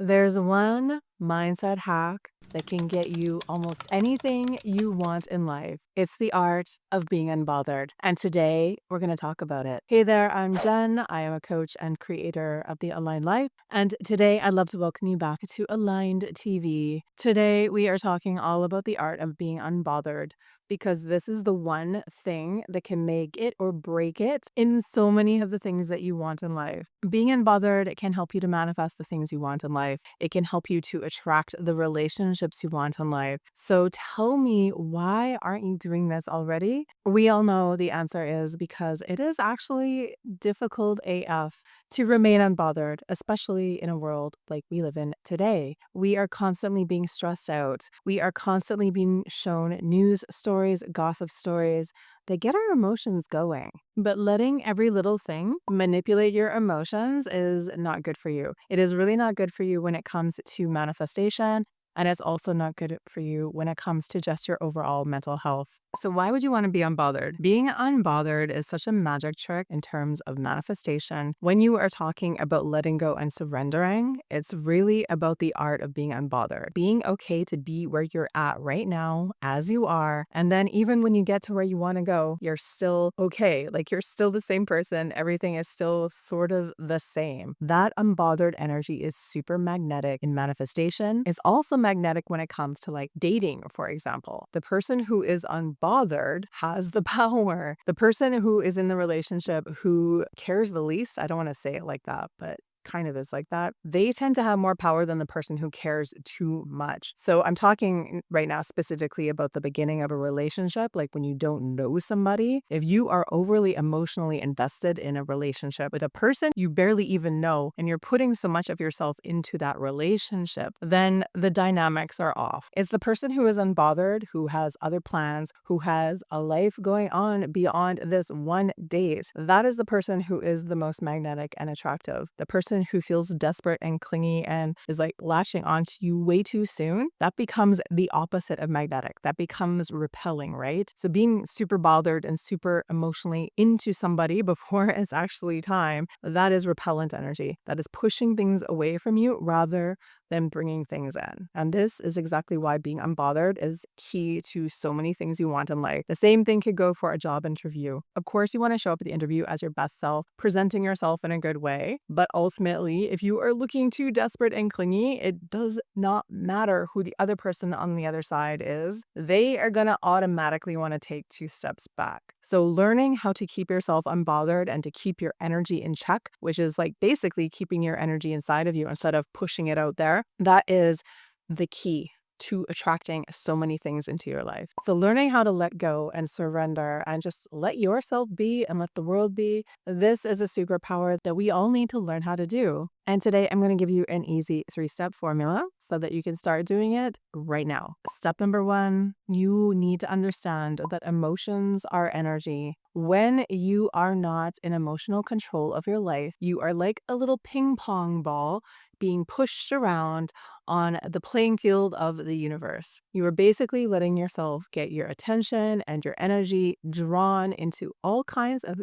There's one mindset hack that can get you almost anything you want in life. It's the art of being unbothered. And today we're going to talk about it. Hey there, I'm Jen. I am a coach and creator of the Aligned Life. And today I'd love to welcome you back to Aligned TV. Today we are talking all about the art of being unbothered because this is the one thing that can make it or break it in so many of the things that you want in life. Being unbothered, it can help you to manifest the things you want in life. It can help you to attract the relationships you want in life. So tell me, why aren't you doing this already? We all know the answer is because it is actually difficult AF to remain unbothered, especially in a world like we live in today. We are constantly being stressed out. We are constantly being shown news stories, gossip stories that get our emotions going. But letting every little thing manipulate your emotions is not good for you. It is really not good for you when it comes to manifestation. And it's also not good for you when it comes to just your overall mental health. So, why would you want to be unbothered? Being unbothered is such a magic trick in terms of manifestation. When you are talking about letting go and surrendering, it's really about the art of being unbothered. Being okay to be where you're at right now, as you are. And then, even when you get to where you want to go, you're still okay. Like you're still the same person. Everything is still sort of the same. That unbothered energy is super magnetic in manifestation. It's also magnetic when it comes to like dating, for example. The person who is unbothered has the power. The person who is in the relationship who cares the least, I don't want to say it like that, but kind of is like that, they tend to have more power than the person who cares too much. So I'm talking right now specifically about the beginning of a relationship, like when you don't know somebody. If you are overly emotionally invested in a relationship with a person you barely even know, and you're putting so much of yourself into that relationship, then the dynamics are off. It's the person who is unbothered, who has other plans, who has a life going on beyond this one date. That is the person who is the most magnetic and attractive. The person who feels desperate and clingy and is like latching onto you way too soon, that becomes the opposite of magnetic. That becomes repelling, right? So being super bothered and super emotionally into somebody before it's actually time, that is repellent energy. That is pushing things away from you rather than bringing things in. And this is exactly why being unbothered is key to so many things you want in life. The same thing could go for a job interview. Of course, you want to show up at the interview as your best self, presenting yourself in a good way. But ultimately, if you are looking too desperate and clingy, it does not matter who the other person on the other side is. They are going to automatically want to take two steps back. So learning how to keep yourself unbothered and to keep your energy in check, which is like basically keeping your energy inside of you instead of pushing it out there, that is the key to attracting so many things into your life. So learning how to let go and surrender and just let yourself be and let the world be, this is a superpower that we all need to learn how to do. And today I'm going to give you an easy 3-step formula so that you can start doing it right now. Step number 1, you need to understand that emotions are energy. When you are not in emotional control of your life, you are like a little ping pong ball being pushed around on the playing field of the universe. You are basically letting yourself get your attention and your energy drawn into all kinds of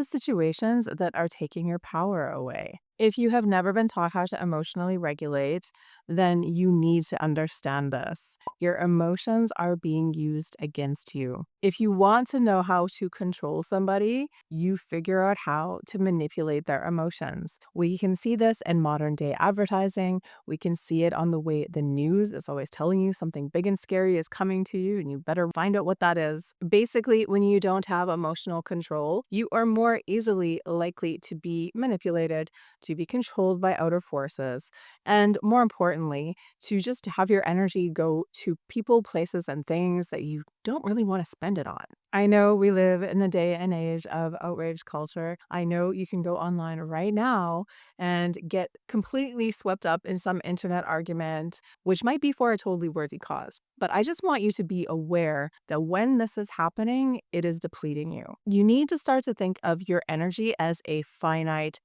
situations that are taking your power away. If you have never been taught how to emotionally regulate, then you need to understand this. Your emotions are being used against you. If you want to know how to control somebody, you figure out how to manipulate their emotions. We can see this in modern day advertising. We can see it on the way the news is always telling you something big and scary is coming to you, and you better find out what that is. Basically, when you don't have emotional control, you are more easily likely to be manipulated, to be controlled by outer forces, and more importantly, to just have your energy go to people, places, and things that you don't really want to spend it on. I know we live in the day and age of outrage culture. I know you can go online right now and get completely swept up in some internet argument, which might be for a totally worthy cause. But I just want you to be aware that when this is happening, it is depleting you. You need to start to think of your energy as a finite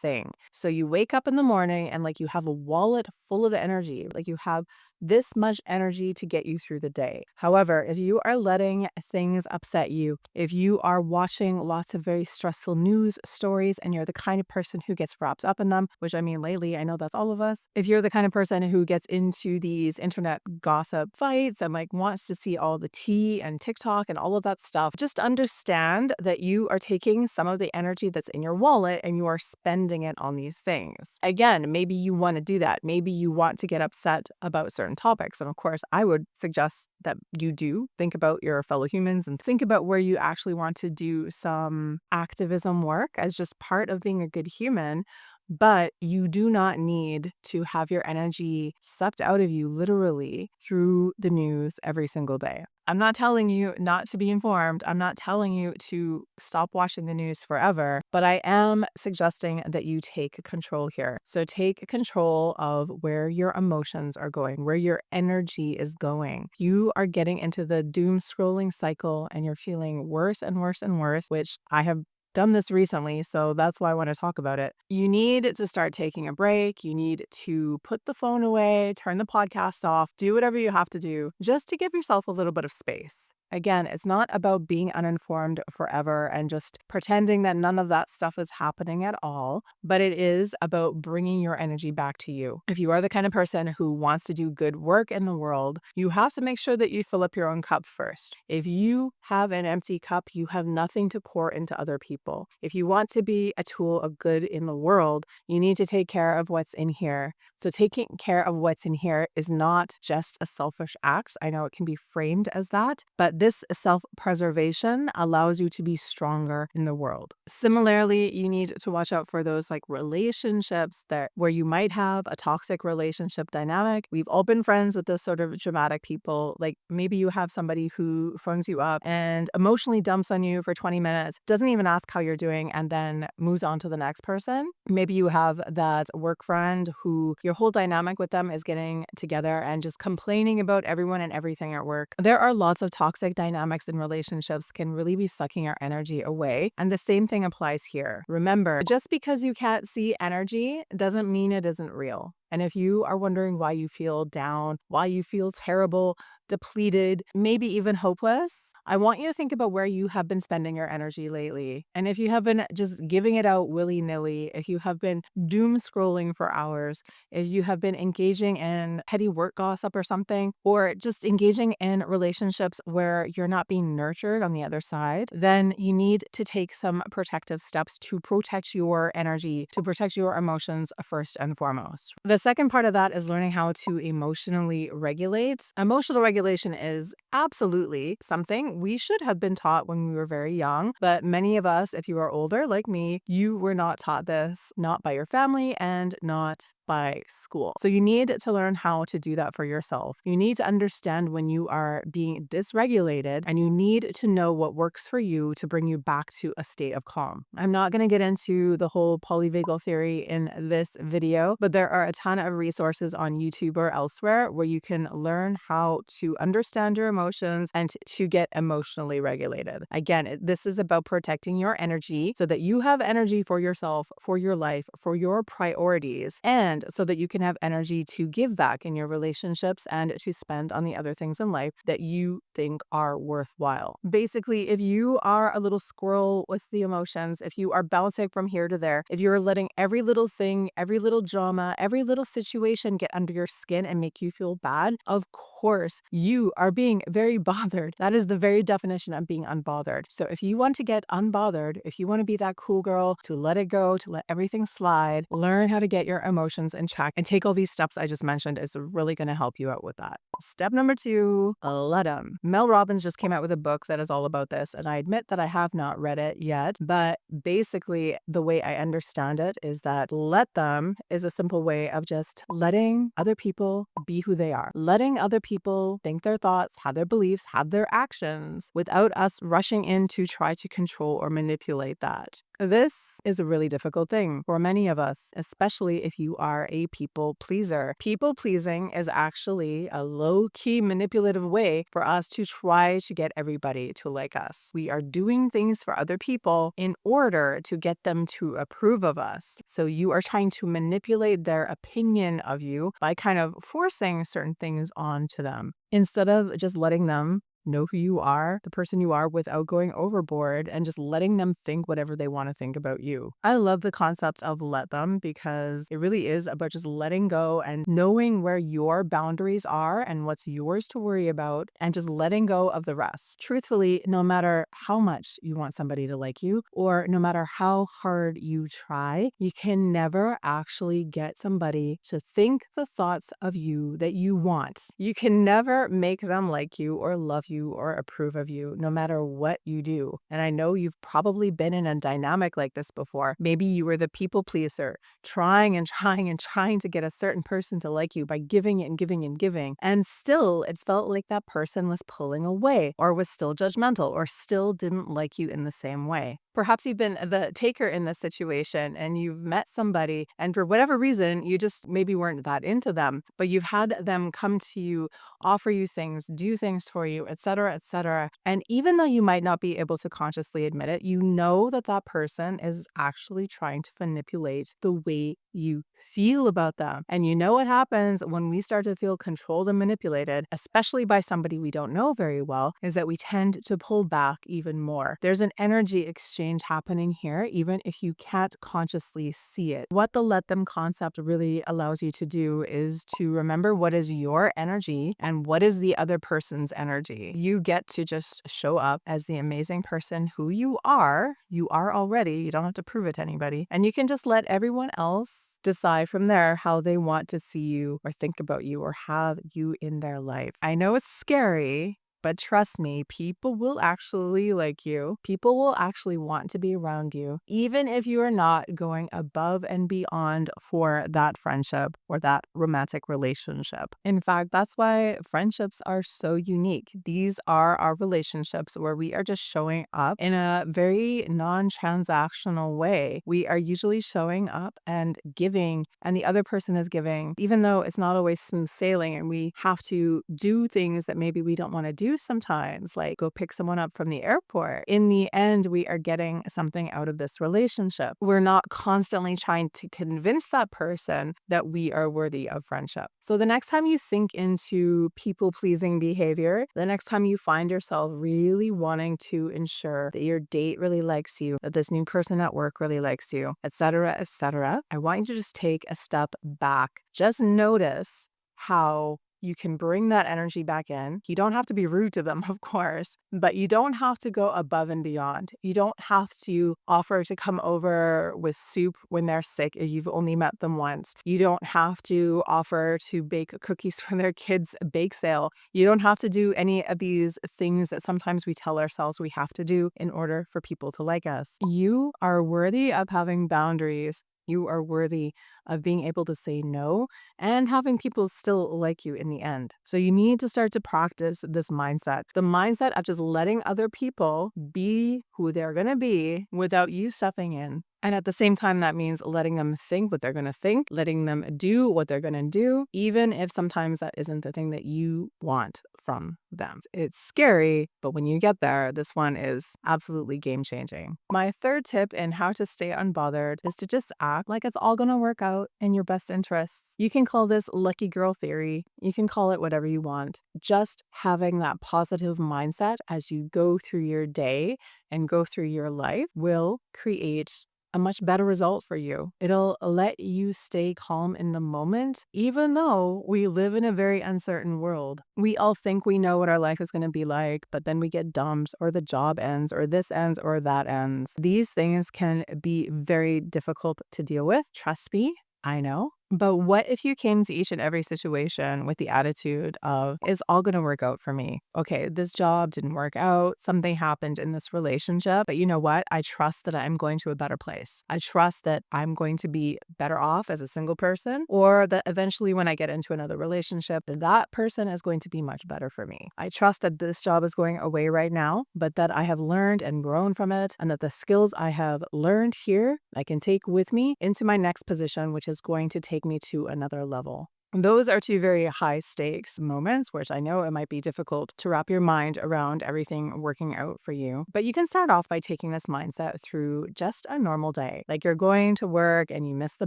thing. So you wake up in the morning and like you have a wallet full of energy, like you have this much energy to get you through the day. However, if you are letting things upset you, if you are watching lots of very stressful news stories and you're the kind of person who gets wrapped up in them, which I mean, lately, I know that's all of us. If you're the kind of person who gets into these internet gossip fights and like wants to see all the tea and TikTok and all of that stuff, just understand that you are taking some of the energy that's in your wallet and you are spending it on these things. Again, maybe you want to do that. Maybe you want to get upset about certain topics. And of course, I would suggest that you do think about your fellow humans and think about where you actually want to do some activism work as just part of being a good human. But you do not need to have your energy sucked out of you literally through the news every single day. I'm not telling you not to be informed. I'm not telling you to stop watching the news forever, but I am suggesting that you take control here. So take control of where your emotions are going, where your energy is going. You are getting into the doom scrolling cycle and you're feeling worse and worse and worse, which I have done this recently, so that's why I want to talk about it. You need to start taking a break. You need to put the phone away, turn the podcast off, do whatever you have to do just to give yourself a little bit of space. Again, it's not about being uninformed forever and just pretending that none of that stuff is happening at all, but it is about bringing your energy back to you. If you are the kind of person who wants to do good work in the world, you have to make sure that you fill up your own cup first. If you have an empty cup, you have nothing to pour into other people. If you want to be a tool of good in the world, you need to take care of what's in here. So taking care of what's in here is not just a selfish act. I know it can be framed as that, but this self-preservation allows you to be stronger in the world. Similarly, you need to watch out for those like relationships that where you might have a toxic relationship dynamic. We've all been friends with this sort of dramatic people. Like maybe you have somebody who phones you up and emotionally dumps on you for 20 minutes, doesn't even ask how you're doing, and then moves on to the next person. Maybe you have that work friend who your whole dynamic with them is getting together and just complaining about everyone and everything at work. There are lots of toxic dynamics in relationships can really be sucking our energy away. And the same thing applies here. Remember, just because you can't see energy doesn't mean it isn't real. And if you are wondering why you feel down, why you feel terrible, depleted, maybe even hopeless, I want you to think about where you have been spending your energy lately. And if you have been just giving it out willy-nilly, if you have been doom scrolling for hours, if you have been engaging in petty work gossip or something, or just engaging in relationships where you're not being nurtured on the other side, then you need to take some protective steps to protect your energy, to protect your emotions first and foremost. The second part of that is learning how to emotionally regulate. Emotional regulation is absolutely something we should have been taught when we were very young, but many of us, if you are older like me, you were not taught this, not by your family and not by school. So you need to learn how to do that for yourself. You need to understand when you are being dysregulated, and you need to know what works for you to bring you back to a state of calm. I'm not going to get into the whole polyvagal theory in this video, but there are a ton of resources on YouTube or elsewhere where you can learn how to understand your emotions and to get emotionally regulated. Again, this is about protecting your energy so that you have energy for yourself, for your life, for your priorities, and so that you can have energy to give back in your relationships and to spend on the other things in life that you think are worthwhile. Basically, if you are a little squirrel with the emotions, if you are bouncing from here to there, if you're letting every little thing, every little drama, every little situation get under your skin and make you feel bad, of course, you are being very bothered. That is the very definition of being unbothered. So if you want to get unbothered, if you want to be that cool girl, to let it go, to let everything slide, learn how to get your emotions in check and take all these steps I just mentioned is really going to help you out with that. Step number 2, let them. Mel Robbins just came out with a book that is all about this, and I admit that I have not read it yet, but basically the way I understand it is that let them is a simple way of just letting other people be who they are, letting other people think their thoughts, have their beliefs, have their actions without us rushing in to try to control or manipulate that. This is a really difficult thing for many of us, especially if you are a people pleaser. People pleasing is actually a low key manipulative way for us to try to get everybody to like us. We are doing things for other people in order to get them to approve of us. So you are trying to manipulate their opinion of you by kind of forcing certain things onto them instead of just letting them know who you are, the person you are, without going overboard and just letting them think whatever they want to think about you. I love the concept of let them because it really is about just letting go and knowing where your boundaries are and what's yours to worry about and just letting go of the rest. Truthfully, no matter how much you want somebody to like you or no matter how hard you try, you can never actually get somebody to think the thoughts of you that you want. You can never make them like you or love you or approve of you, no matter what you do. And I know you've probably been in a dynamic like this before. Maybe you were the people pleaser, trying and trying and trying to get a certain person to like you by giving and giving and giving. And still, it felt like that person was pulling away or was still judgmental or still didn't like you in the same way. Perhaps you've been the taker in this situation and you've met somebody, and for whatever reason, you just maybe weren't that into them, but you've had them come to you, offer you things, do things for you, etc., etc. And even though you might not be able to consciously admit it, you know that that person is actually trying to manipulate the way you feel about them. And you know what happens when we start to feel controlled and manipulated, especially by somebody we don't know very well, is that we tend to pull back even more. There's an energy exchange happening here, even if you can't consciously see it. What the let them concept really allows you to do is to remember what is your energy and what is the other person's energy. You get to just show up as the amazing person who you are. You are already. You don't have to prove it to anybody. And you can just let everyone else decide from there how they want to see you or think about you or have you in their life. I know it's scary, but trust me, people will actually like you. People will actually want to be around you, even if you are not going above and beyond for that friendship or that romantic relationship. In fact, that's why friendships are so unique. These are our relationships where we are just showing up in a very non-transactional way. We are usually showing up and giving, and the other person is giving, even though it's not always smooth sailing and we have to do things that maybe we don't want to do sometimes, like go pick someone up from the airport. In the end, we are getting something out of this relationship. We're not constantly trying to convince that person that we are worthy of friendship. So the next time you sink into people-pleasing behavior, the next time you find yourself really wanting to ensure that your date really likes you, that this new person at work really likes you, etc., I want you to just take a step back. Just notice how you can bring that energy back in. You don't have to be rude to them, of course, but you don't have to go above and beyond. You don't have to offer to come over with soup when they're sick if you've only met them once. You don't have to offer to bake cookies for their kids' bake sale. You don't have to do any of these things that sometimes we tell ourselves we have to do in order for people to like us. You are worthy of having boundaries. You are worthy of being able to say no and having people still like you in the end. So you need to start to practice this mindset, the mindset of just letting other people be who they're going to be without you stepping in. And at the same time, that means letting them think what they're going to think, letting them do what they're going to do, even if sometimes that isn't the thing that you want from them. It's scary, but when you get there, this one is absolutely game changing. My third tip in how to stay unbothered is to just act like it's all going to work out in your best interests. You can call this lucky girl theory. You can call it whatever you want. Just having that positive mindset as you go through your day and go through your life will create a much better result for you. It'll let you stay calm in the moment, even though we live in a very uncertain world. We all think we know what our life is going to be like, but then we get dumped, or the job ends, or this ends, or that ends. These things can be very difficult to deal with. Trust me, I know. But what if you came to each and every situation with the attitude of, it's all going to work out for me? Okay, this job didn't work out. Something happened in this relationship. But you know what? I trust that I'm going to a better place. I trust that I'm going to be better off as a single person, or that eventually when I get into another relationship, that person is going to be much better for me. I trust that this job is going away right now, but that I have learned and grown from it, and that the skills I have learned here, I can take with me into my next position, which is going to take me to another level. Those are two very high stakes moments, which I know it might be difficult to wrap your mind around everything working out for you. But you can start off by taking this mindset through just a normal day. Like you're going to work and you miss the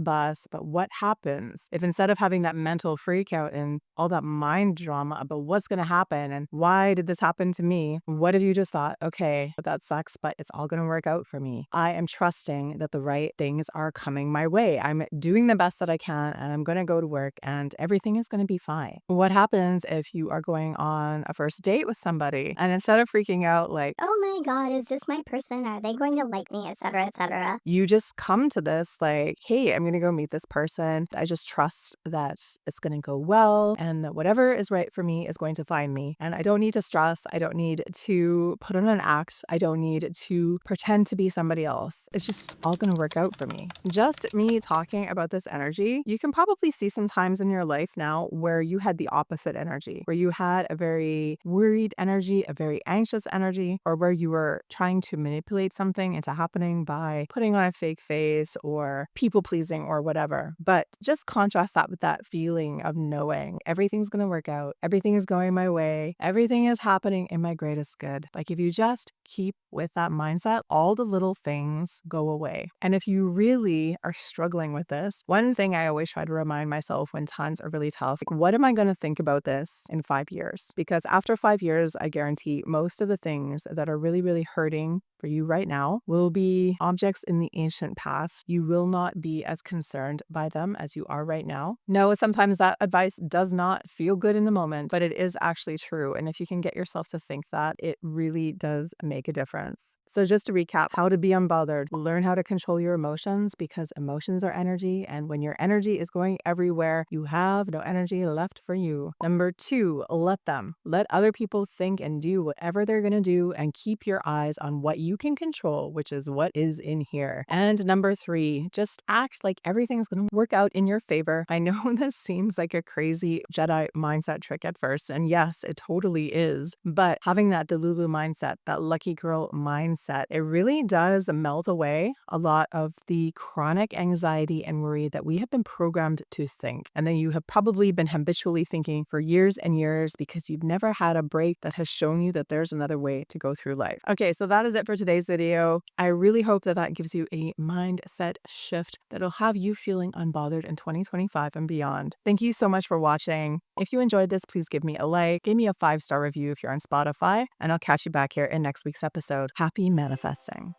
bus, but what happens if instead of having that mental freak out and all that mind drama about what's going to happen and why did this happen to me? What if you just thought, okay, that sucks, but it's all going to work out for me. I am trusting that the right things are coming my way. I'm doing the best that I can and I'm going to go to work and everything is going to be fine. What happens if you are going on a first date with somebody and instead of freaking out like, Oh my God, is this my person? Are they going to like me, etc., etc.? you just come to this like, hey, I'm going to go meet this person. I just trust that it's going to go well and that whatever is right for me is going to find me. And I don't need to stress. I don't need to put on an act. I don't need to pretend to be somebody else. It's just all going to work out for me. Just me talking about this energy, you can probably see some times in your life now where you had the opposite energy, where you had a very worried energy, a very anxious energy, or where you were trying to manipulate something into happening by putting on a fake face or people pleasing or whatever. But just contrast that with that feeling of knowing everything's going to work out, everything is going my way, everything is happening in my greatest good. Like if you just keep with that mindset, all the little things go away. And if you really are struggling with this, one thing I always try to remind myself when times are really tough, like, what am I going to think about this in 5 years? Because after 5 years, I guarantee most of the things that are really, really hurting for you right now will be objects in the ancient past. You will not be as concerned by them as you are right now. No, sometimes that advice does not feel good in the moment, but it is actually true. And if you can get yourself to think that, it really does make a difference. So just to recap, how to be unbothered, learn how to control your emotions because emotions are energy. And when your energy is going everywhere, you have no energy left for you. Number 2, let them. Let other people think and do whatever they're going to do and keep your eyes on what you can control, which is what is in here. And number 3, just act like everything's going to work out in your favor. I know this seems like a crazy Jedi mindset trick at first, and yes, it totally is. But having that Delulu mindset, that lucky girl mindset, it really does melt away a lot of the chronic anxiety and worry that we have been programmed to think. And then you have probably been habitually thinking for years and years because you've never had a break that has shown you that there's another way to go through life. Okay, so that is it for today's video. I really hope that that gives you a mindset shift that'll have you feeling unbothered in 2025 and beyond. Thank you so much for watching. If you enjoyed this, please give me a like, give me a 5-star review if you're on Spotify, and I'll catch you back here in next week's episode. Happy manifesting.